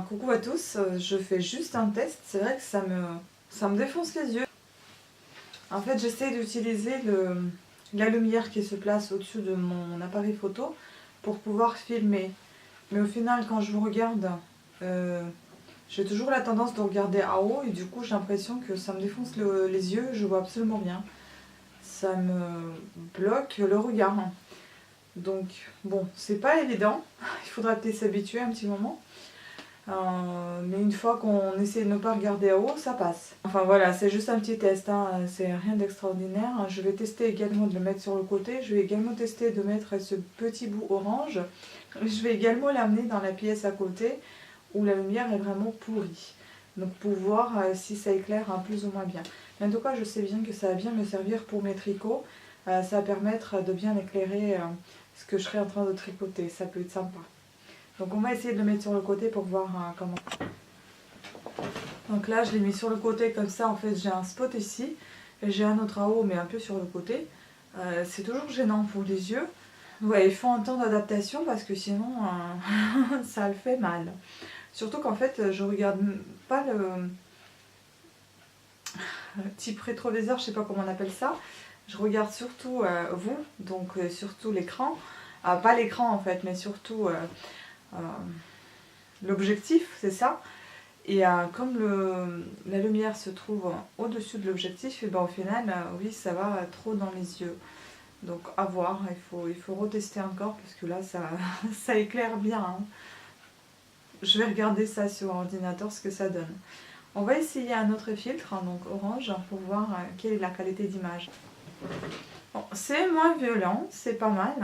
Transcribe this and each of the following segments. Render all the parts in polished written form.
Coucou à tous, je fais juste un test, c'est vrai que ça me défonce les yeux. En fait j'essaie d'utiliser la lumière qui se place au-dessus de mon appareil photo pour pouvoir filmer. Mais au final quand je vous regarde, j'ai toujours la tendance de regarder à haut et du coup j'ai l'impression que ça me défonce les yeux, je vois absolument rien. Ça me bloque le regard. Donc bon, c'est pas évident, il faudra peut-être s'habituer un petit moment. Mais une fois qu'on essaie de ne pas regarder à haut, ça passe. Enfin voilà, c'est juste un petit test, hein, c'est rien d'extraordinaire. Je vais tester également de le mettre sur le côté. Je vais également tester de mettre ce petit bout orange. Je vais également l'amener dans la pièce à côté où la lumière est vraiment pourrie. Donc pour voir si ça éclaire plus ou moins bien. Mais en tout cas, je sais bien que ça va bien me servir pour mes tricots. Ça va permettre de bien éclairer ce que je serai en train de tricoter. Ça peut être sympa. Donc on va essayer de le mettre sur le côté pour voir comment. Donc là je l'ai mis sur le côté comme ça, en fait j'ai un spot ici, et j'ai un autre à haut mais un peu sur le côté. C'est toujours gênant pour les yeux. Ouais, il faut un temps d'adaptation parce que sinon ça le fait mal. Surtout qu'en fait je regarde pas le type rétroviseur, je sais pas comment on appelle ça. Je regarde surtout vous, donc surtout l'écran. Pas l'écran en fait, mais surtout l'objectif, c'est ça. Et comme la lumière se trouve au-dessus de l'objectif, et ben au final, oui, ça va trop dans les yeux. Donc à voir, il faut retester encore parce que là, ça éclaire bien. Hein. Je vais regarder ça sur l'ordinateur, ce que ça donne. On va essayer un autre filtre, hein, donc orange, pour voir quelle est la qualité d'image. Bon, c'est moins violent, c'est pas mal.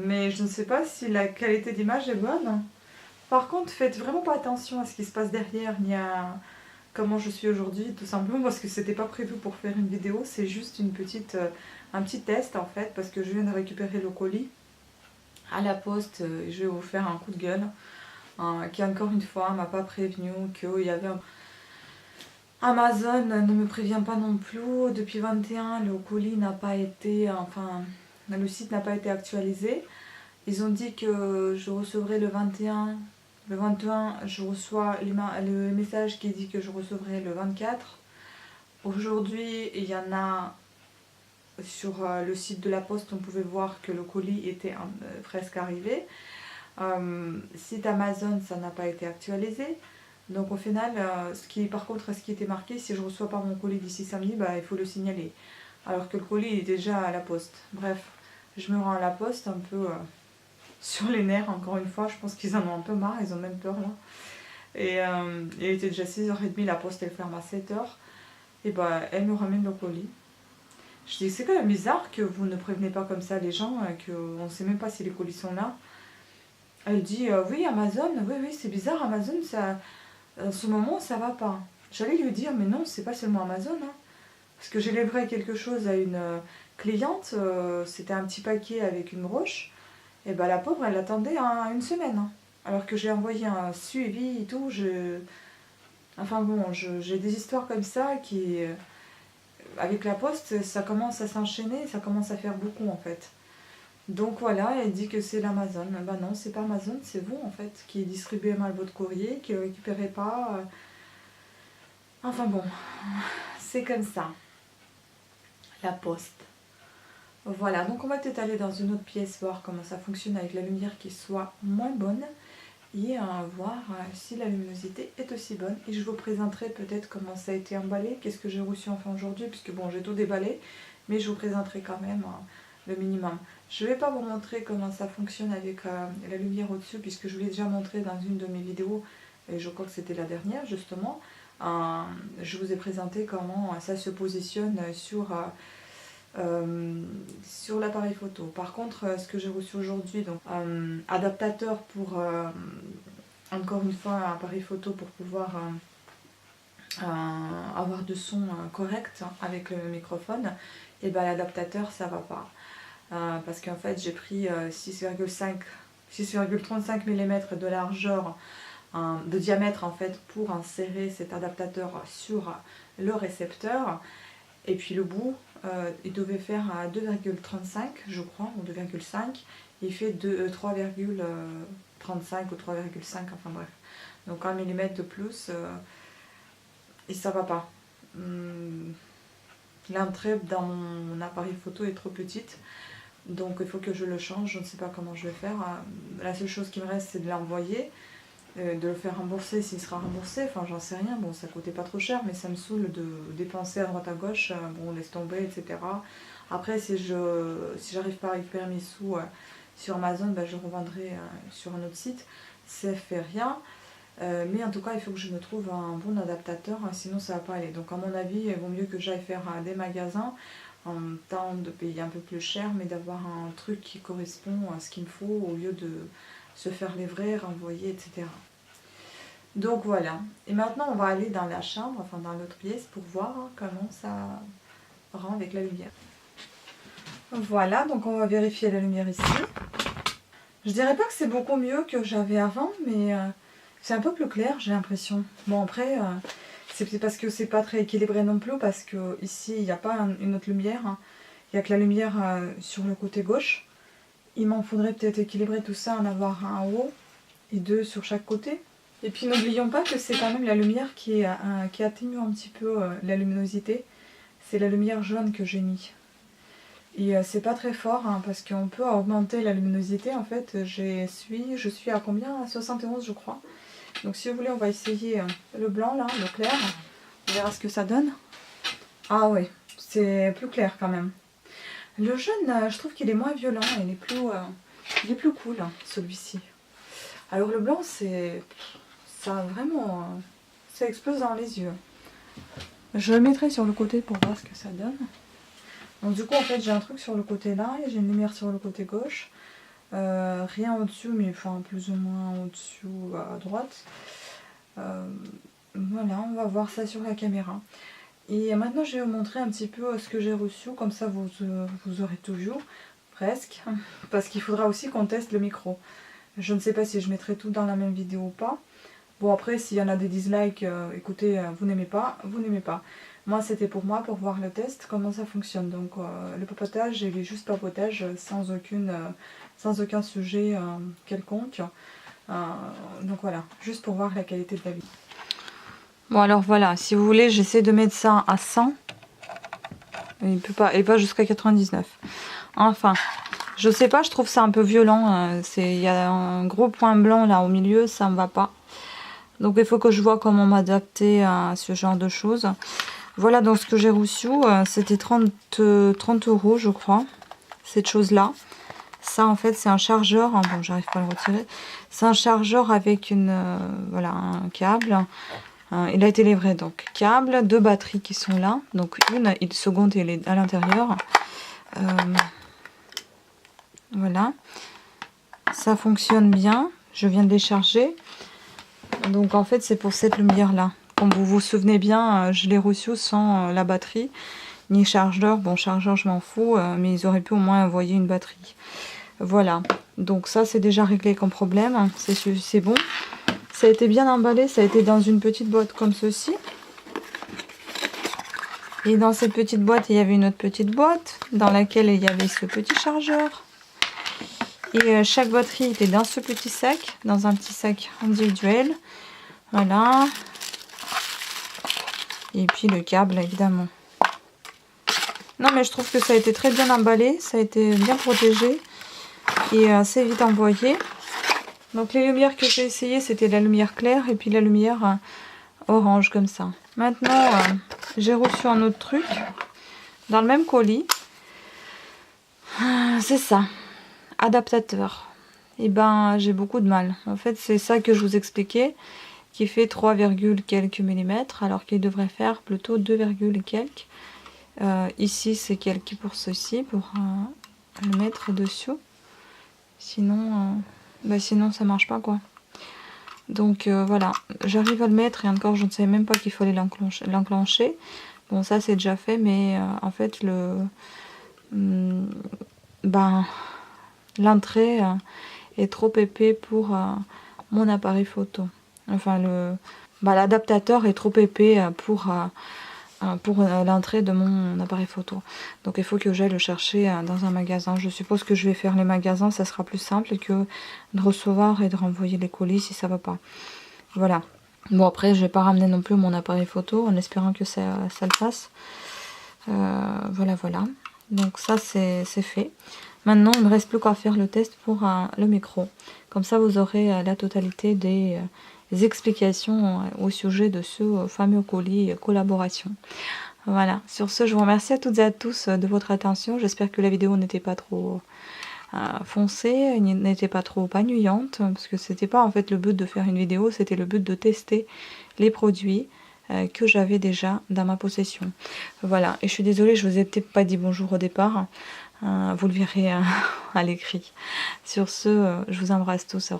Mais je ne sais pas si la qualité d'image est bonne. Par contre, faites vraiment pas attention à ce qui se passe derrière, ni à comment je suis aujourd'hui, tout simplement parce que c'était pas prévu pour faire une vidéo, c'est juste un petit test en fait, parce que je viens de récupérer le colis à la poste, et je vais vous faire un coup de gueule, qui encore une fois m'a pas prévenu qu'il y avait Amazon ne me prévient pas non plus, depuis 21 le colis n'a pas été, enfin le site n'a pas été actualisé. Ils ont dit que je recevrai le 21. Le 21, je reçois le message qui dit que je recevrai le 24. Aujourd'hui, il y en a sur le site de la poste, on pouvait voir que le colis était presque arrivé. Site Amazon, ça n'a pas été actualisé. Donc au final, par contre, ce qui était marqué, si je ne reçois pas mon colis d'ici samedi, bah, il faut le signaler. Alors que le colis est déjà à la poste. Bref, je me rends à la poste un peu sur les nerfs, encore une fois. Je pense qu'ils en ont un peu marre, ils ont même peur là. Et il était déjà 6h30, la poste elle ferme à 7h. Et bah elle me ramène le colis. Je dis c'est quand même bizarre que vous ne prévenez pas comme ça les gens, qu'on ne sait même pas si les colis sont là. Elle dit oui Amazon, oui c'est bizarre Amazon, ça, en ce moment ça va pas. J'allais lui dire mais non c'est pas seulement Amazon. Hein. Parce que j'ai livré quelque chose à une cliente, c'était un petit paquet avec une broche. Et bah la pauvre elle attendait une semaine. Hein. Alors que j'ai envoyé un suivi et tout, enfin bon, j'ai des histoires comme ça qui, avec la poste, ça commence à s'enchaîner, ça commence à faire beaucoup en fait. Donc voilà, elle dit que c'est l'Amazon. Bah non, c'est pas Amazon, c'est vous en fait, qui distribuez mal votre courrier, qui ne le récupérez pas. Enfin bon, c'est comme ça. La poste. Voilà, donc on va peut-être aller dans une autre pièce, voir comment ça fonctionne avec la lumière qui soit moins bonne. Et voir si la luminosité est aussi bonne. Et je vous présenterai peut-être comment ça a été emballé, qu'est-ce que j'ai reçu enfin aujourd'hui, puisque bon j'ai tout déballé, mais je vous présenterai quand même le minimum. Je ne vais pas vous montrer comment ça fonctionne avec la lumière au-dessus, puisque je vous l'ai déjà montré dans une de mes vidéos, et je crois que c'était la dernière justement. Je vous ai présenté comment ça se positionne sur l'appareil photo. Par contre, ce que j'ai reçu aujourd'hui, donc adaptateur pour encore une fois un appareil photo pour pouvoir avoir de son correct avec le microphone, et ben l'adaptateur ça va pas. Parce qu'en fait j'ai pris 6,35 mm de largeur, de diamètre en fait, pour insérer cet adaptateur sur le récepteur. Et puis le bout, il devait faire à 2,35 je crois, ou 2,5. Il fait 3,2 3,35 ou 3,5, enfin bref. Donc 1 mm de plus, et ça va pas. L'entrée dans mon appareil photo est trop petite, donc il faut que je le change. Je ne sais pas comment je vais faire. La seule chose qui me reste, c'est de l'envoyer, de le faire rembourser s'il sera remboursé. Enfin, j'en sais rien. Bon, ça coûtait pas trop cher, mais ça me saoule de dépenser à droite à gauche. Bon, laisse tomber, etc. Après, si j'arrive pas à récupérer mes sous sur Amazon, ben, je revendrai sur un autre site. Ça fait rien. Mais en tout cas, il faut que je me trouve un bon adaptateur, sinon ça va pas aller. Donc à mon avis, il vaut mieux que j'aille faire des magasins en temps de payer un peu plus cher, mais d'avoir un truc qui correspond à ce qu'il me faut au lieu de se faire livrer, renvoyer, etc. Donc voilà. Et maintenant, on va aller dans la chambre, enfin dans l'autre pièce, pour voir comment ça rend avec la lumière. Voilà, donc on va vérifier la lumière ici. Je dirais pas que c'est beaucoup mieux que j'avais avant, mais c'est un peu plus clair, j'ai l'impression. Bon, après, c'est parce que c'est pas très équilibré non plus, parce que ici il n'y a pas une autre lumière. Il n'y a que la lumière sur le côté gauche. Il m'en faudrait peut-être équilibrer tout ça, en avoir un en haut et deux sur chaque côté. Et puis n'oublions pas que c'est quand même la lumière qui atténue un petit peu la luminosité. C'est la lumière jaune que j'ai mis. Et c'est pas très fort, parce qu'on peut augmenter la luminosité. En fait, je suis à combien? À 71 je crois. Donc si vous voulez, on va essayer le blanc là, le clair. On verra ce que ça donne. Ah oui, c'est plus clair quand même. Le jaune, je trouve qu'il est moins violent, il est plus cool, celui-ci. Alors le blanc, ça vraiment, ça explose dans les yeux. Je le mettrai sur le côté pour voir ce que ça donne. Donc du coup, en fait, j'ai un truc sur le côté là, et j'ai une lumière sur le côté gauche. Rien au-dessus, mais enfin plus ou moins au-dessous à droite. Voilà, on va voir ça sur la caméra. Et maintenant, je vais vous montrer un petit peu ce que j'ai reçu, comme ça vous aurez tout vu, presque. Parce qu'il faudra aussi qu'on teste le micro. Je ne sais pas si je mettrai tout dans la même vidéo ou pas. Bon, après, s'il y en a des dislikes, écoutez, vous n'aimez pas, vous n'aimez pas. Moi, c'était pour moi, pour voir le test, comment ça fonctionne. Donc, le papotage, il est juste papotage, sans aucun sujet quelconque. Donc voilà, juste pour voir la qualité de la vidéo. Bon, alors voilà, si vous voulez, j'essaie de mettre ça à 100. Il peut pas, et pas jusqu'à 99. Enfin, je sais pas, je trouve ça un peu violent. Il y a un gros point blanc là au milieu, ça me va pas. Donc il faut que je vois comment m'adapter à ce genre de choses. Voilà, donc ce que j'ai reçu, c'était 30 € je crois, cette chose-là. Ça en fait c'est un chargeur, hein, bon j'arrive pas à le retirer. C'est un chargeur avec voilà, un câble. Il a été livré, donc câble, 2 batteries qui sont là. Donc une seconde elle est à l'intérieur. Voilà. Ça fonctionne bien. Je viens de les charger. Donc en fait c'est pour cette lumière là. Comme vous vous souvenez bien, je l'ai reçu sans la batterie, ni chargeur. Bon, chargeur je m'en fous, mais ils auraient pu au moins envoyer une batterie. Voilà, donc ça c'est déjà réglé comme problème, c'est bon. Ça a été bien emballé, ça a été dans une petite boîte comme ceci. Et dans cette petite boîte, il y avait une autre petite boîte dans laquelle il y avait ce petit chargeur. Et chaque batterie était dans ce petit sac, dans un petit sac individuel. Voilà. Et puis le câble, évidemment. Non, mais je trouve que ça a été très bien emballé. Ça a été bien protégé. Et assez vite envoyé. Donc les lumières que j'ai essayé, c'était la lumière claire et puis la lumière orange, comme ça. Maintenant, j'ai reçu un autre truc. Dans le même colis. C'est ça. Adaptateur. Et ben, j'ai beaucoup de mal. En fait, c'est ça que je vous expliquais. Qui fait 3, quelques millimètres, alors qu'il devrait faire plutôt 2, quelques. Ici, c'est quelques pour ceci, pour le mettre dessus. Sinon, sinon ça marche pas, quoi. Donc voilà, j'arrive à le mettre, et encore, je ne savais même pas qu'il fallait l'enclencher. Bon, ça, c'est déjà fait, mais en fait, l'entrée est trop épais pour mon appareil photo. Enfin, l'adaptateur est trop épais pour pour l'entrée de mon appareil photo. Donc il faut que j'aille le chercher dans un magasin. Je suppose que je vais faire les magasins, ça sera plus simple que de recevoir et de renvoyer les colis si ça va pas. Voilà. Bon après je vais pas ramener non plus mon appareil photo en espérant que ça le fasse. Voilà. Donc ça c'est fait. Maintenant il ne me reste plus qu'à faire le test pour le micro. Comme ça vous aurez la totalité des explications au sujet de ce fameux colis collaboration. Voilà, sur ce je vous remercie à toutes et à tous de votre attention. J'espère que la vidéo n'était pas trop foncée, n'était pas trop ennuyante, parce que c'était pas en fait le but de faire une vidéo, c'était le but de tester les produits que j'avais déjà dans ma possession. Voilà, et je suis désolée, je vous ai peut-être pas dit bonjour au départ, vous le verrez à l'écrit. Sur ce, je vous embrasse tous.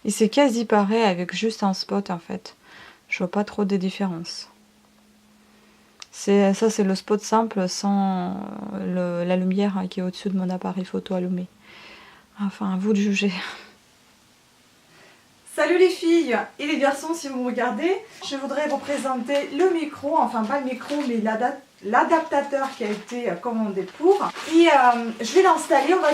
Et c'est quasi pareil avec juste un spot en fait. Je vois pas trop de différence. Ça c'est le spot simple sans la lumière qui est au-dessus de mon appareil photo allumé. Enfin, à vous de juger. Salut les filles et les garçons si vous me regardez. Je voudrais vous présenter le micro, enfin pas le micro mais l'adaptateur qui a été commandé pour. Et je vais l'installer, on va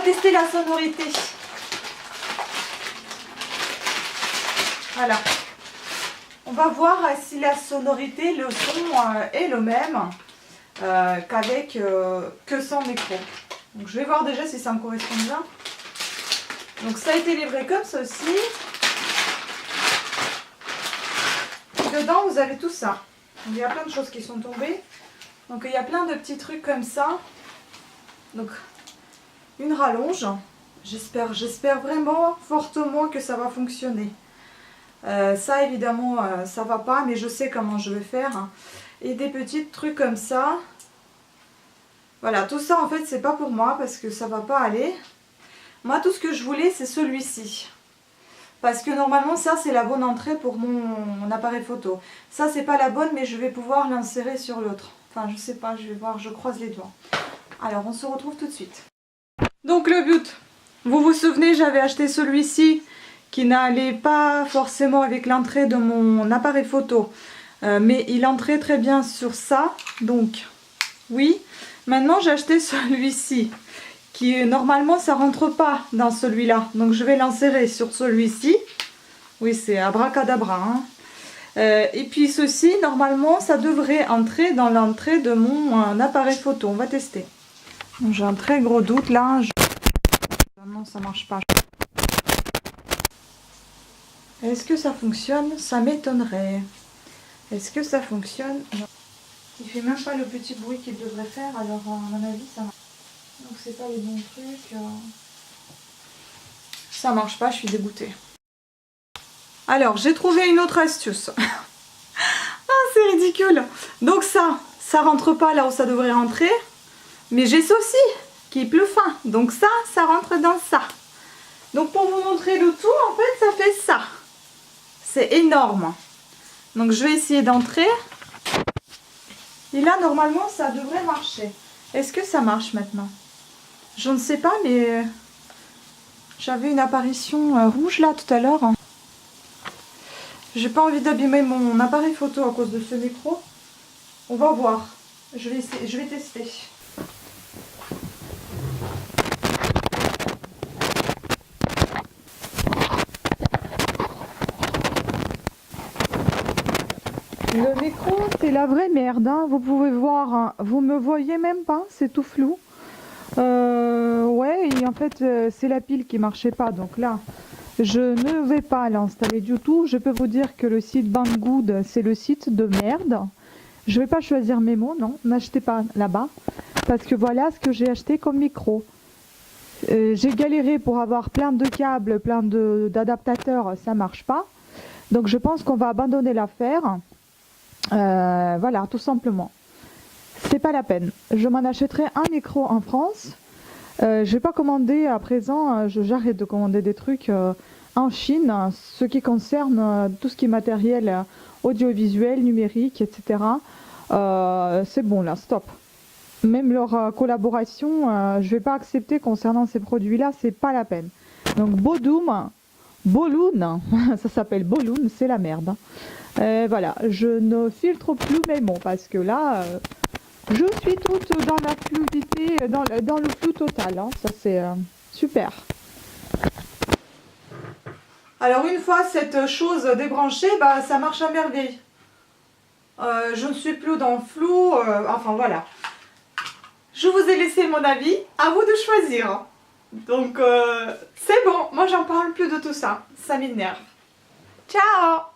tester la sonorité. Voilà. On va voir si la sonorité, le son est le même qu'avec que sans micro. Donc je vais voir déjà si ça me correspond bien. Donc ça a été livré comme ceci. Dedans vous avez tout ça. Donc, il y a plein de choses qui sont tombées. Donc il y a plein de petits trucs comme ça. Donc une rallonge. J'espère vraiment fortement que ça va fonctionner. Ça évidemment ça va pas, mais je sais comment je vais faire. Et des petits trucs comme ça. Voilà, tout ça en fait c'est pas pour moi parce que ça va pas aller. Moi tout ce que je voulais c'est celui-ci. Parce que normalement ça c'est la bonne entrée pour mon appareil photo. Ça c'est pas la bonne mais je vais pouvoir l'insérer sur l'autre. Enfin je sais pas, je vais voir, je croise les doigts. Alors on se retrouve tout de suite. Donc le but, vous vous souvenez j'avais acheté celui-ci qui n'allait pas forcément avec l'entrée de mon appareil photo. Mais il entrait très bien sur ça. Donc oui, maintenant j'ai acheté celui-ci. Qui normalement ça rentre pas dans celui-là. Donc je vais l'insérer sur celui-ci. Oui c'est abracadabra. Hein. Et puis ceci, normalement ça devrait entrer dans l'entrée de mon appareil photo. On va tester. J'ai un très gros doute là. Non ça marche pas. Est-ce que ça fonctionne? Ça m'étonnerait. Est-ce que ça fonctionne? Non. Il fait même pas le petit bruit qu'il devrait faire, alors à mon avis ça marche. Donc c'est pas les bons trucs. Ça marche pas, je suis dégoûtée. Alors j'ai trouvé une autre astuce. Ah c'est ridicule. Donc ça rentre pas là où ça devrait rentrer. Mais j'ai ceci qui est plus fin. Donc ça rentre dans ça. Donc pour vous montrer le tout, en fait ça fait ça. C'est énorme. Donc je vais essayer d'entrer. Et là normalement ça devrait marcher. Est-ce que ça marche maintenant? Je ne sais pas mais j'avais une apparition rouge là tout à l'heure. J'ai pas envie d'abîmer mon appareil photo à cause de ce micro. On va voir. Je vais tester. Le micro, c'est la vraie merde, hein. Vous pouvez voir, hein. Vous me voyez même pas, c'est tout flou. Ouais, et en fait, c'est la pile qui marchait pas. Donc là, je ne vais pas l'installer du tout. Je peux vous dire que le site Banggood, c'est le site de merde. Je vais pas choisir mes mots, non, n'achetez pas là-bas. Parce que voilà ce que j'ai acheté comme micro. J'ai galéré pour avoir plein de câbles, plein d'adaptateurs, ça marche pas. Donc je pense qu'on va abandonner l'affaire. Voilà, tout simplement. C'est pas la peine. Je m'en achèterai un micro en France. Je vais pas commander à présent. J'arrête de commander des trucs en Chine. Ce qui concerne tout ce qui est matériel audiovisuel, numérique, etc. C'est bon là, stop. Même leur collaboration, je vais pas accepter concernant ces produits-là. C'est pas la peine. Donc Bodoum, Balloon, ça s'appelle Balloon, c'est la merde. Voilà, je ne filtre plus mes mots parce que là, je suis toute dans la fluidité, dans le flou total. Hein. Ça c'est super. Alors une fois cette chose débranchée, bah, ça marche à merveille. Je ne suis plus dans le flou, enfin voilà. Je vous ai laissé mon avis, à vous de choisir. Donc c'est bon, moi j'en parle plus de tout ça, ça m'énerve. Ciao!